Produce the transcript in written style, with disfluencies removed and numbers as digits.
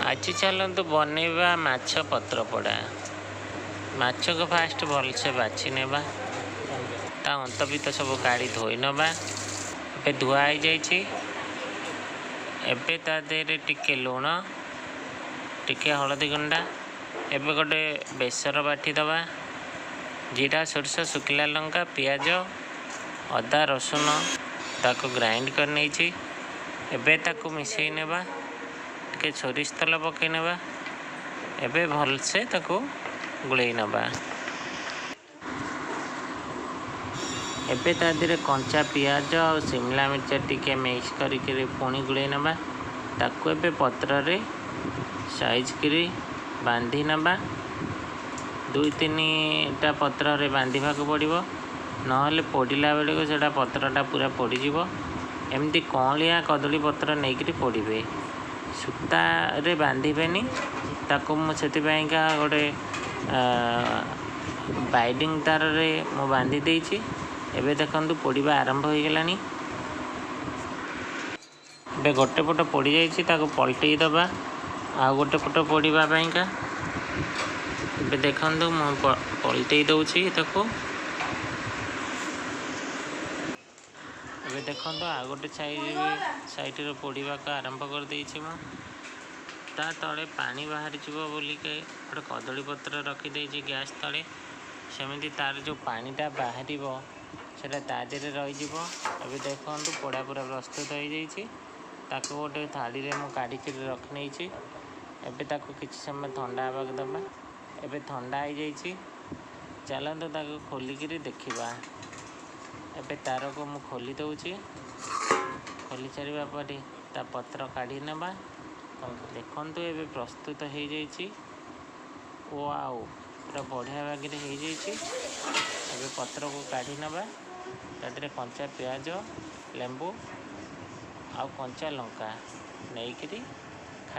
आज चलतु बनैबा माछ पत्र पोड़ा। माछ को फास्ट भलसे बाछि नेबा, ता अंत भी तो सब काढ़ी धोई नबा। ए धुआ हो जाइछि। एबे ता देहरे टिके लुण, टिके हलदी गुंडा, एबे गोटे बेसर बाटी दबा। जीरा सोरष शुखिला लंका पियाज अदा रसुन ताको ग्राइंड कर नैछि। एबे ताको मिसई नेबा, टिके सोरिष तेल पकई नेबा। एबे भलसे ताको गुड़े नबा। एबे ता देहरे कंचा पियाज और शिमला मिर्च टिके मिक्स करिके पुणी गुड़े नबा। ताको एबे पत्र रे साइज करी बांधी नबा। 2-3टा पत्र रे बांधिबा को पड़िबो, नहले पोड़िला बेले को सेटा पत्रटा पूरा पोड़ीजिवो। एमती कौलिया कदली पत्र नहीं पोड़े, सूता रे बांधेनि। ताको मुझेका गोटे बाइडिंग तार रे मु बांधी देइछि। एबे देखंतु पोड़ीबा आरंभ हो गलानी। एबे गोटे पट पोड़ी जाइछि, ताको पलटई दबा आ गोटे पट पोड़ीबा पाइका। एबे देखंतु मु पलटई दउछि ताको। एबे देखंतु आ गोटे साइड रे पोड़ीबा को आरंभ कर देइछि मु। ता तले पानी बाहरी जीवो बोली के गोटे कदली पत्र रखी देइछि गैस तले। सेमिति तार जो पानीटा बाहरिबो सेटा ता देहरे रही जीवो। एबे देखंतु पोड़ा पूरा प्रस्तुत हो जाइछि। ताको गोटे थाली रे मु काढ़ी के रख नैछि। एबे ताको किछि समय ठंडा हवा दबा। एबे ठंडा हो जाइछि। चलंतु ताको खोली के देखिबा। एबे तार को मु खोली दउछि। खोली सारिबा परे ता पत्र काढ़ी नेबा। देखंतु एबे प्रस्तुत हो जाइछि। वाओ, पूरा बढ़िया बागरे हो जाइछि। एबे पत्र को काढ़ी नेबा। तादरे कंचा पियाज, लेंबू आउ कंचा लंका नहीं